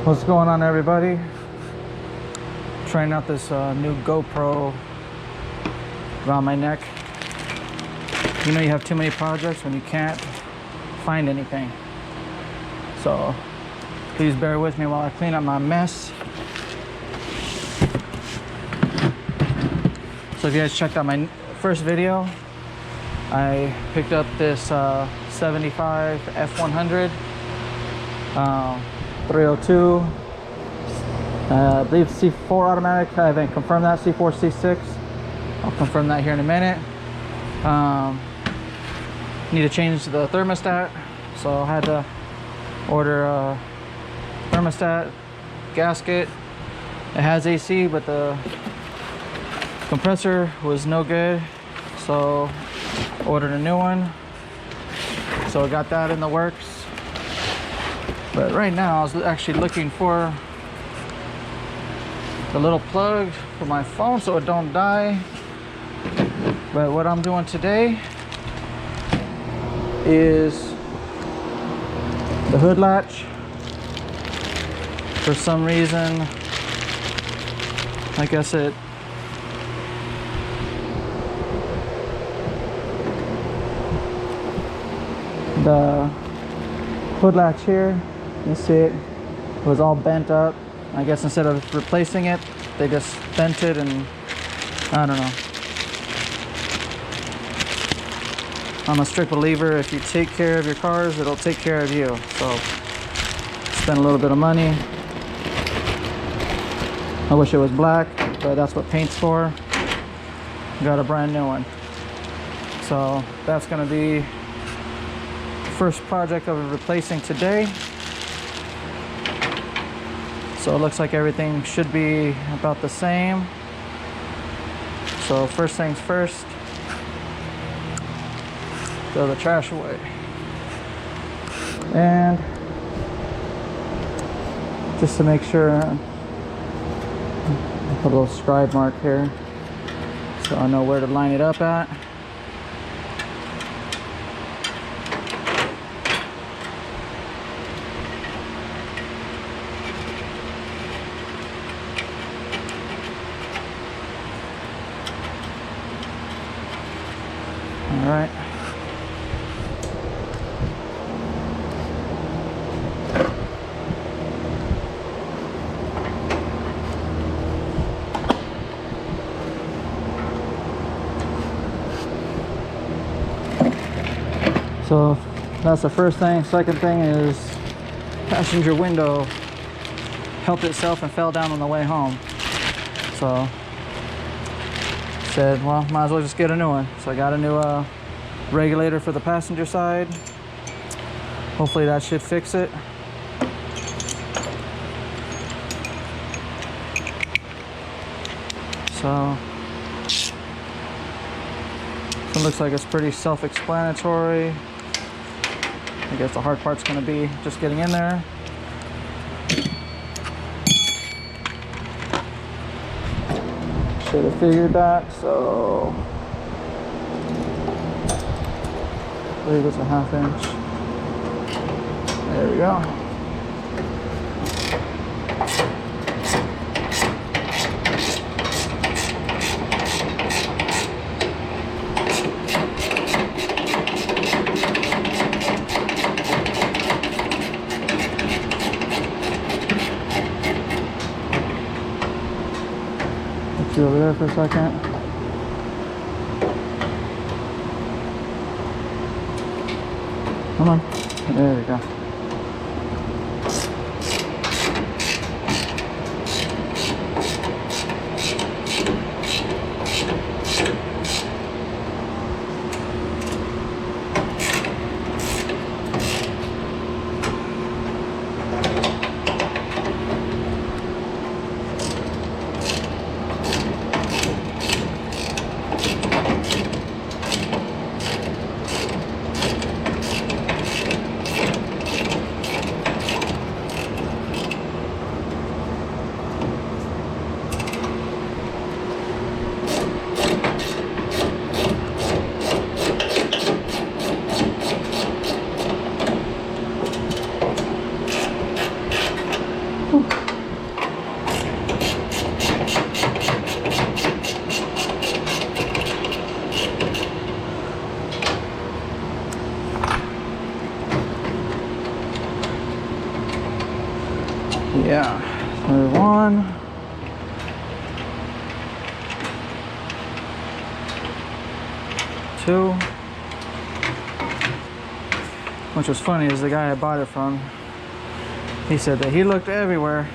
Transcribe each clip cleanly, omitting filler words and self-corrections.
What's going on, everybody? Trying out this new GoPro around my neck. You know, you have too many projects when you can't find anything. So please bear with me while I clean up my mess. So if you guys checked out my first video, I picked up this 75 f100 302, I believe C4 automatic. I haven't confirmed that. C4, C6. I'll confirm that here in a minute. Need to change the thermostat, so I had to order a thermostat gasket. It has AC, but the compressor was no good, so ordered a new one. So I got that in the works. But right now I was actually looking for the little plug for my phone so it don't die. But what I'm doing today is the hood latch. For some reason, I guess the hood latch here, you see it was all bent up. I guess instead of replacing it, they just bent it, and I don't know. I'm a strict believer, if you take care of your cars, it'll take care of you. So spend a little bit of money. I wish it was black, but that's what paint's for. Got a brand new one. So that's gonna be first project of replacing today. So it looks like everything should be about the same. So first things first, throw the trash away. And just to make sure, put a little scribe mark here so I know where to line it up at. All right. So that's the first thing. Second thing is passenger window helped itself and fell down on the way home. So said, well, might as well just get a new one. So I got a new regulator for the passenger side. Hopefully that should fix it. So it looks like it's pretty self-explanatory. I guess the hard part's gonna be just getting in there. Should have figured that, so I believe it's a 1/2 inch. There we go. Put you over there for a second. Come on. There we go. Yeah, there's one. Two. Which was funny is the guy I bought it from, he said that he looked everywhere,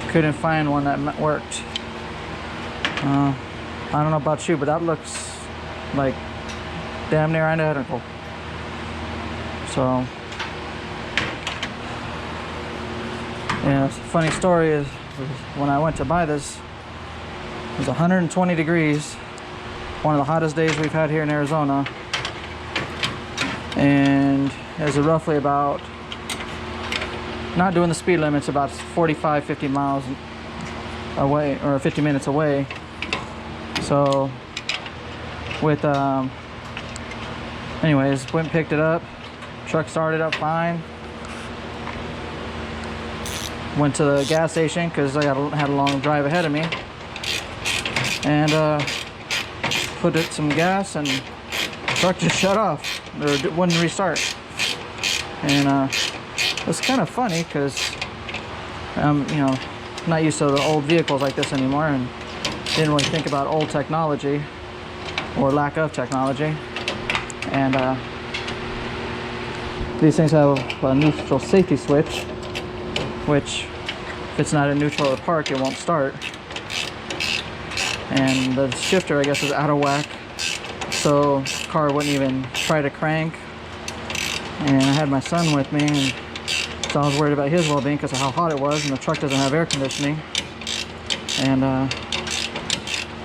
couldn't find one that worked. I don't know about you, but that looks like damn near identical. So, yeah, it's a funny story is when I went to buy this, it was 120 degrees, one of the hottest days we've had here in Arizona. And it's roughly about, not doing the speed limits, about 45, 50 miles away, or 50 minutes away. So, with, anyways, went and picked it up. Truck started up fine. Went to the gas station because I had a long drive ahead of me. And put it some gas and the truck just shut off. Or wouldn't restart. And it was kind of funny because I'm, you know, not used to the old vehicles like this anymore and didn't really think about old technology or lack of technology. And these things have a neutral safety switch, which if it's not in neutral or park, it won't start. And the shifter, I guess, is out of whack, so the car wouldn't even try to crank. And I had my son with me, and so I was worried about his well-being because of how hot it was, and the truck doesn't have air conditioning. And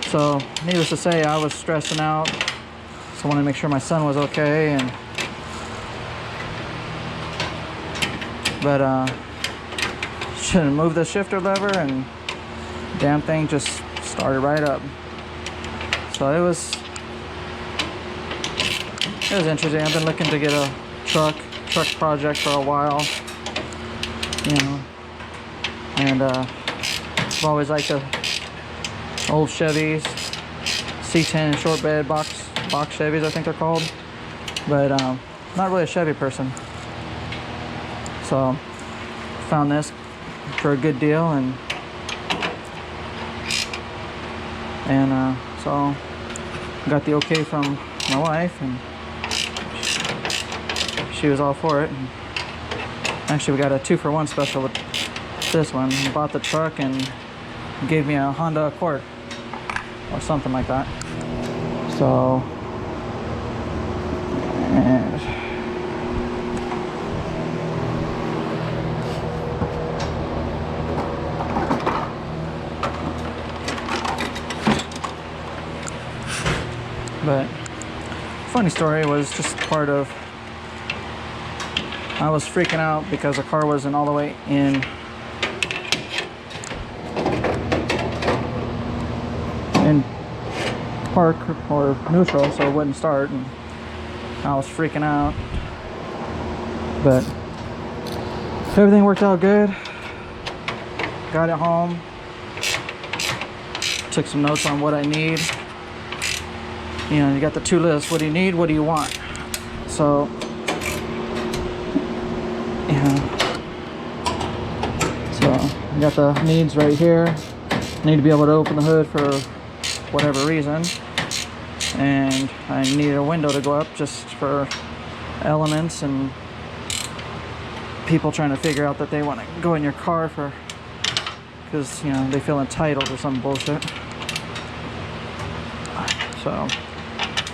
so, needless to say, I was stressing out, so I wanted to make sure my son was okay. But shouldn't move the shifter lever, and damn thing just started right up. So it was interesting. I've been looking to get a truck project for a while, you know, and I've always liked the old Chevys, C10 short bed box Chevys, I think they're called, but not really a Chevy person. So found this for a good deal, and so got the okay from my wife, and she was all for it. And actually, we got a 2-for-1 special with this one. We bought the truck and gave me a Honda Accord or something like that. So, and but funny story was just part of, I was freaking out because the car wasn't all the way in park or neutral, so it wouldn't start, and I was freaking out. But everything worked out good. Got it home, took some notes on what I need. You know, you got the 2 lists. What do you need? What do you want? So, yeah. So, I got the needs right here. Need to be able to open the hood for whatever reason. And I needed a window to go up just for elements and people trying to figure out that they want to go in your car for, because, you know, they feel entitled or some bullshit. So,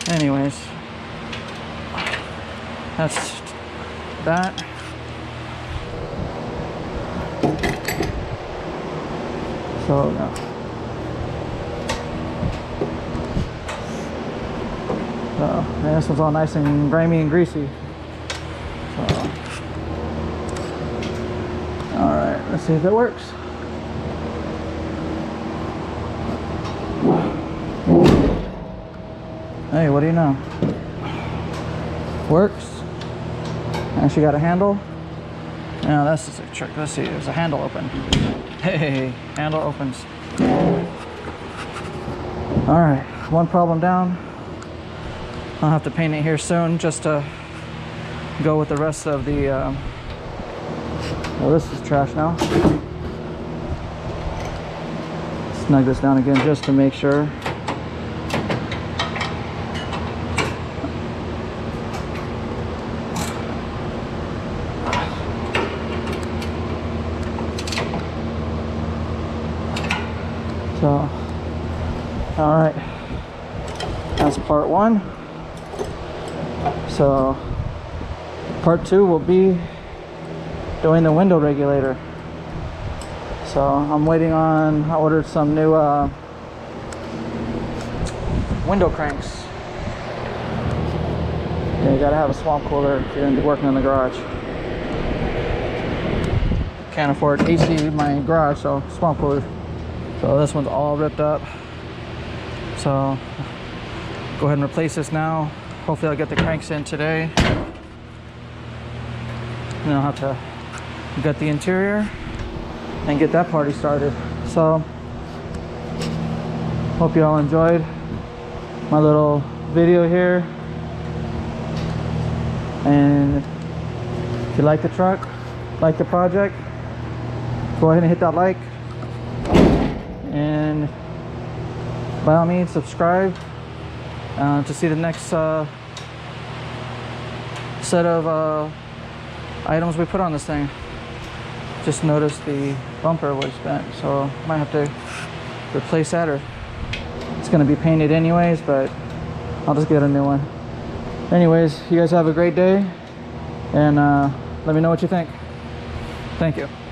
anyways, that's that. So, and this one's all nice and grimy and greasy. So, all right, let's see if it works. Hey, what do you know? Works. Actually got a handle. Now that's just a trick. Let's see, there's a handle open. Hey, handle opens. All right, one problem down. I'll have to paint it here soon just to go with the rest of the Well, this is trash now. Snug this down again just to make sure. So, all right, that's part one. So, part two will be doing the window regulator. So I'm waiting on, I ordered some new window cranks. Yeah, you gotta have a swamp cooler if you're gonna be working in the garage. Can't afford AC in my garage, so swamp cooler. So this one's all ripped up. So go ahead and replace this now. Hopefully I'll get the cranks in today. And I'll have to gut the interior and get that party started. So hope you all enjoyed my little video here. And if you like the truck, like the project, go ahead and hit that like. And by all means, subscribe to see the next set of items we put on this thing. Just noticed the bumper was bent, so might have to replace that, or it's going to be painted anyways, but I'll just get a new one. Anyways, you guys have a great day, and let me know what you think. Thank you.